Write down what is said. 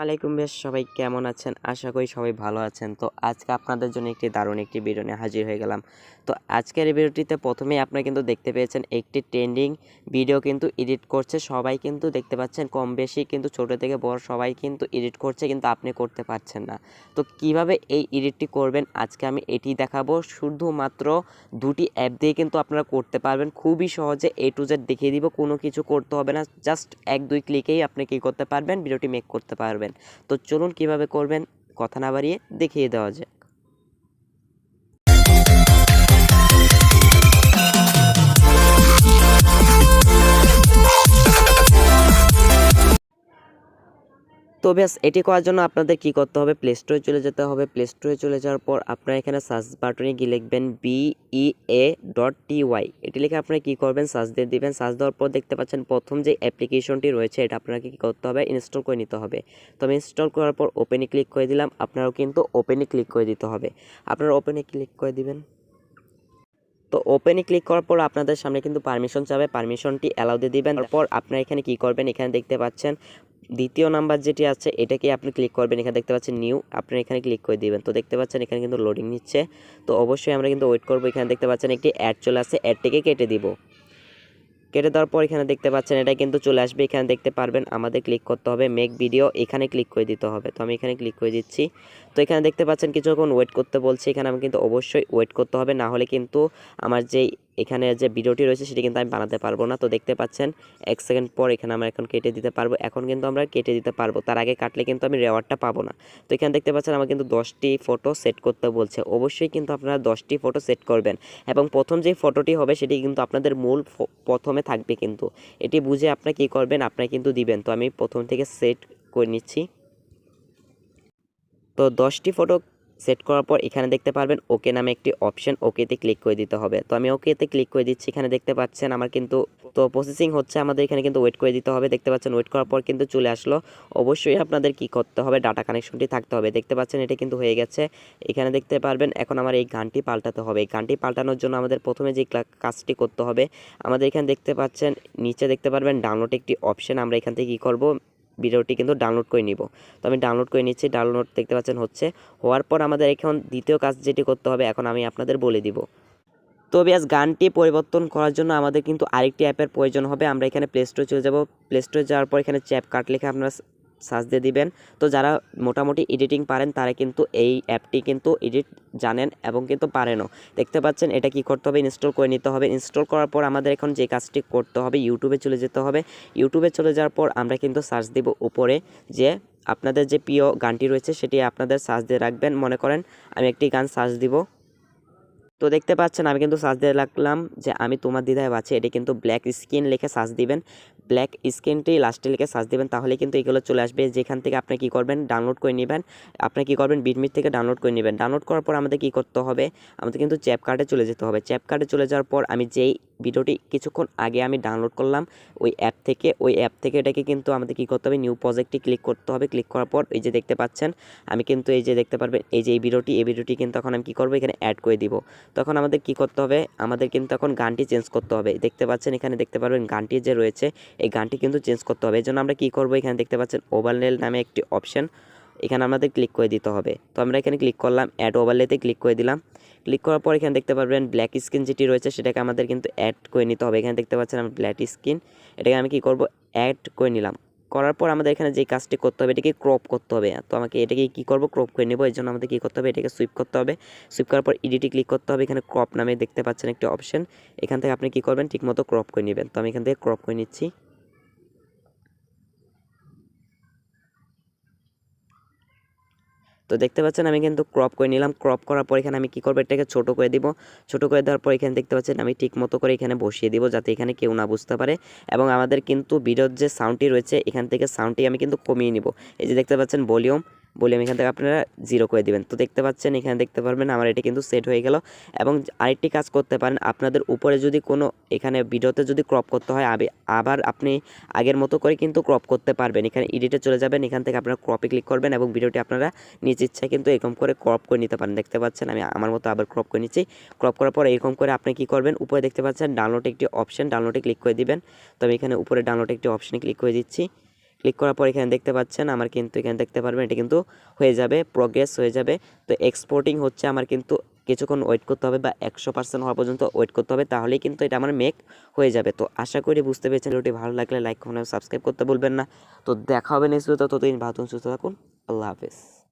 আলাইকুম বেশ সবাই কেমন আছেন? আশা করি সবাই ভালো আছেন। তো আজকে আপনাদের জন্য একটি দারুণ একটি ভিডিও নিয়ে হাজির হয়ে গেলাম। তো আজকের এই ভিডিওটিতে প্রথমেই আপনারা কিন্তু দেখতে পেয়েছেন একটি ট্রেন্ডিং ভিডিও কিন্তু এডিট করছে। সবাই কিন্তু দেখতে পাচ্ছেন কম বেশি কিন্তু ছোট থেকে বড় সবাই কিন্তু এডিট করছে, কিন্তু আপনি করতে পারছেন না। তো কিভাবে এই এডিটটি করবেন আজকে আমি এটি দেখাবো। শুধুমাত্র দুটি অ্যাপ দিয়ে কিন্তু আপনারা করতে পারবেন খুবই সহজে। A to Z দেখিয়ে দিব, কোনো কিছু করতে হবে না, জাস্ট 1-2 ক্লিকেই আপনি কি করতে পারবেন, ভিডিওটি মেক করতে পারবেন। তো চলুন কিভাবে করবেন কথা না বাড়িয়ে দেখিয়ে দেওয়া যাক। তো ব্যাস এটি করার জন্য আপনাদের কি করতে হবে, প্লে স্টোরে চলে যেতে হবে। প্লে স্টোরে চলে যাওয়ার পর আপনারা এখানে সার্চ বাটনে গিয়ে লিখবেন Bea.ty। এটি লিখে আপনারা কি করবেন, সার্চ দিয়ে দিবেন। সার্চ দেওয়ার পর দেখতে পাচ্ছেন প্রথম যে অ্যাপ্লিকেশনটি রয়েছে এটা আপনাকে কি করতে হবে, ইনস্টল করে নিতে হবে। তো আমি ইনস্টল করার পর ওপেনে ক্লিক করে দিলাম। আপনারাও কিন্তু ওপেনে ক্লিক করে দিতে হবে। আপনারা ওপেনে ক্লিক করে দিবেন। তো ওপেনে ক্লিক করার পর আপনাদের সামনে কিন্তু পারমিশন চাবে, পারমিশনটি অ্যালাউ দিয়ে দিবেন। তারপর আপনারা এখানে কি করবেন, এখানে দেখতে পাচ্ছেন দ্বিতীয় নাম্বার যেটি আছে এটাকে আপনি ক্লিক করবেন। এখানে দেখতে পাচ্ছেন নিউ, আপনারা এখানে ক্লিক করে দিবেন। তো দেখতে পাচ্ছেন এখানে কিন্তু লোডিং নিচ্ছে। তো অবশ্যই আমরা কিন্তু ওয়েট করবো। এখানে দেখতে পাচ্ছেন একটি অ্যাড চলে আসছে, অ্যাডটিকে কেটে দিব। কেটে দেওয়ার পর এখানে দেখতে পাচ্ছেন এটা কিন্তু চলে আসবে। এখানে দেখতে পারবেন আমাদের ক্লিক করতে হবে মেক ভিডিও, এখানে ক্লিক করে দিতে হবে। তো আমি এখানে ক্লিক করে দিচ্ছি। তো এখানে দেখতে পাচ্ছেন কিছুক্ষণ ওয়েট করতে বলছে। এখানে আমি কিন্তু অবশ্যই ওয়েট করতে হবে, না হলে কিন্তু আমার যেই এখানে যে ভিডিওটি রয়েছে সেটি কিন্তু আমি বানাতে পারবো না। তো দেখতে পাচ্ছেন 1 সেকেন্ড পর এখানে আমরা এখন কেটে দিতে পারবো। এখন কিন্তু আমরা কেটে দিতে পারবো, তার আগে কাটলে কিন্তু আমি রেওয়ার্ডটা পাবো না। তো এখানে দেখতে পাচ্ছেন আমার কিন্তু 10টি ফটো সেট করতে বলছে। অবশ্যই কিন্তু আপনারা 10টি ফটো সেট করবেন এবং প্রথম যে ফটোটি হবে সেটি কিন্তু আপনাদের মূল প্রথমে থাকবে। কিন্তু এটি বুঝে আপনারা কি করবেন, আপনারা কিন্তু দিবেন। তো আমি প্রথম থেকে সেট করে নিচ্ছি। তো 10টি ফটো সেট করার পর এখানে দেখতে পারবেন ওকে নামে একটি অপশন, ওকেতে ক্লিক করে দিতে হবে। তো আমি ওকেতে ক্লিক করে দিচ্ছি। এখানে দেখতে পাচ্ছেন আমার কিন্তু তো প্রসেসিং হচ্ছে, আমাদের এখানে কিন্তু ওয়েট করে দিতে হবে। দেখতে পাচ্ছেন ওয়েট করার পর কিন্তু চলে আসলো। অবশ্যই আপনাদের কি করতে হবে, ডাটা কানেকশনটি থাকতে হবে। দেখতে পাচ্ছেন এটা কিন্তু হয়ে গেছে। এখানে দেখতে পারবেন এখন আমার এই গানটি পাল্টাতে হবে। এই গানটি পাল্টানোর জন্য আমাদের প্রথমে যে কাজটি করতে হবে, আমাদের এখানে দেখতে পাচ্ছেন নিচে দেখতে পারবেন ডাউনলোড একটি অপশন। আমরা এখান থেকে কি করব, ভিডিওটি কিন্তু ডাউনলোড করে নিব। তো আমি ডাউনলোড করে নিচ্ছি। ডাউনলোড দেখতে পাচ্ছেন হচ্ছে। হওয়ার পর আমাদের এখন দ্বিতীয় কাজ যেটি করতে হবে এখন আমি আপনাদের বলে দিব। তো ব্যাস গানটি পরিবর্তন করার জন্য আমাদের কিন্তু আরেকটি অ্যাপের প্রয়োজন হবে। আমরা এখানে প্লে স্টোরে চলে যাব। প্লে স্টোরে যাওয়ার পর এখানে ক্যাপকাট লিখে আপনারা সার্চ দিয়ে দিবেন। তো যারা মোটামুটি এডিটিং পারেন তারা কিন্তু এই অ্যাপটি কিন্তু এডিট জানেন এবং কিন্তু পারেনও। দেখতে পাচ্ছেন এটা কি করতে হবে, ইনস্টল করে নিতে হবে। ইনস্টল করার পর আমাদের এখন যে কাজটি করতে হবে, ইউটিউবে চলে যেতে হবে। ইউটিউবে চলে যাওয়ার পর আমরা কিন্তু সার্চ দিব উপরে যে আপনাদের যে প্রিয় গানটি রয়েছে সেটি আপনাদের সার্চ দিয়ে রাখবেন। মনে করেন আমি একটি গান সার্চ দিব। তো দেখতে পাচ্ছেন আমি কিন্তু সার্চ দিয়ে রাখলাম যে আমি তোমার দ্বিধায় বাঁচি। এটি কিন্তু ব্ল্যাক স্ক্রিন লিখে সার্চ দিবেন, ব্ল্যাক স্ক্রিনটি লাস্টে লিখে সার্চ দিবেন, তাহলে কিন্তু এগুলো চলে আসবে। যেখান থেকে আপনি কি করবেন, ডাউনলোড করে নেবেন। আপনি কি করবেন, বিটমিট থেকে ডাউনলোড করে নেবেন। ডাউনলোড করার পর আমাদের কি করতে হবে, আমাদের কিন্তু ক্যাপকাটে চলে যেতে হবে। ক্যাপকাটে চলে যাওয়ার পর আমি যেই ভিডিওটি কিছুক্ষণ আগে আমি ডাউনলোড করলাম ওই অ্যাপ থেকে এটাকে কিন্তু আমাদের কি করতে হবে, নিউ প্রজেক্টটি ক্লিক করতে হবে। ক্লিক করার পর এই যে দেখতে পাচ্ছেন আমি কিন্তু এই যে দেখতে পারবেন এই যে এই ভিডিওটি কিন্তু এখন আমি কি করব, এখানে অ্যাড করে দিব। তখন আমাদের কি করতে হবে, আমাদের কিন্তু এখন গানটি চেঞ্জ করতে হবে। দেখতে পাচ্ছেন এখানে দেখতে পারবেন গানটি যে রয়েছে এই গানটি কিন্তু চেঞ্জ করতে হবে। এই জন্য আমরা কি করব, এখানে দেখতে পাচ্ছেন ওভারলে নামে একটি অপশন, এখানে আমাদের ক্লিক করে দিতে হবে। তো আমরা এখানে ক্লিক করলাম, অ্যাড ওভারলেতে ক্লিক করে দিলাম। ক্লিক করার পর এখানে দেখতে পারবেন ব্ল্যাক স্ক্রিন যেটি রয়েছে সেটাকে আমাদের কিন্তু অ্যাড করে নিতে হবে। এখানে দেখতে পাচ্ছেন আমি ব্ল্যাক স্ক্রিন, এটাকে আমি কি করব, অ্যাড করে নিলাম। করার পর আমাদের এখানে যে কাজটি করতে হবে এটাকে ক্রপ করতে হবে। তো আমাকে এটাকে কি করব, ক্রপ করে নেব। এর জন্য আমাদের কি করতে হবে, এটাকে সুইপ করতে হবে। সুইপ করার পর এডিটে ক্লিক করতে হবে। এখানে ক্রপ নামে দেখতে পাচ্ছেন একটি অপশন, এখান থেকে আপনি কি করবেন, ঠিকমতো ক্রপ করে নেবেন। তো আমি এখান থেকে ক্রপ করে নিচ্ছি। তো দেখতে পাচ্ছেন আমি কিন্তু ক্রপ করে নিলাম। ক্রপ করার পর এখানে আমি কি করব, এটাকে ছোট করে দিব। ছোট করে দেওয়ার পর এখানে দেখতে পাচ্ছেন আমি ঠিক মতো করে এখানে বসিয়ে দিব যাতে এখানে কেউ না বুঝতে পারে। এবং আমাদের কিন্তু ভিডিওর যে সাউন্ডটি রয়েছে এখান থেকে সাউন্ডটি আমি কিন্তু কমিয়ে নিব। এই যে দেখতে পাচ্ছেন ভলিউম এখান থেকে আপনারা 0 করে দিবেন। তো দেখতে পাচ্ছেন এখানে দেখতে পারবেন আমার এটা কিন্তু সেট হয়ে গেল। এবং আরেকটি কাজ করতে পারেন, আপনাদের উপরে যদি কোনো এখানে ভিডিওতে যদি ক্রপ করতে হয় আবার আপনি আগের মতো করে কিন্তু ক্রপ করতে পারবেন। এখানে এডিটে চলে যাবেন, এখান থেকে আপনারা ক্রপে ক্লিক করবেন এবং ভিডিওটি আপনারা নিজ ইচ্ছায় কিন্তু এরকম করে ক্রপ করে নিতে পারেন। দেখতে পাচ্ছেন আমি আমার মতো আবার ক্রপ করে নিচ্ছি। ক্রপ করার পর এরকম করে আপনি কি করবেন, উপরে দেখতে পাচ্ছেন ডাউনলোড একটি অপশন, ডাউনলোডে ক্লিক করে দিবেন। তো আমি এখানে উপরে ডাউনলোড একটি অপশনে ক্লিক করে দিচ্ছি। ক্লিক করার পর এখানে দেখতে পাচ্ছেন আমার কিন্তু এখানে দেখতে পারবেন এটা কিন্তু হয়ে যাবে, প্রোগ্রেস হয়ে যাবে। তো এক্সপোর্টিং হচ্ছে আমার কিন্তু কিছুক্ষণ ওয়েট করতে হবে বা 100% হওয়া পর্যন্ত ওয়েট করতে হবে, তাহলেই কিন্তু এটা আমার মেক হয়ে যাবে। তো আশা করি বুঝতে পেরেছেন। ভিডিওটি ভালো লাগলে লাইক কমেন্ট সাবস্ক্রাইব করতে ভুলবেন না। তো দেখা হবে নেক্সট ভিডিওতে, ততদিন ভালো থাকুন, সুস্থ থাকুন, আল্লাহ হাফেজ।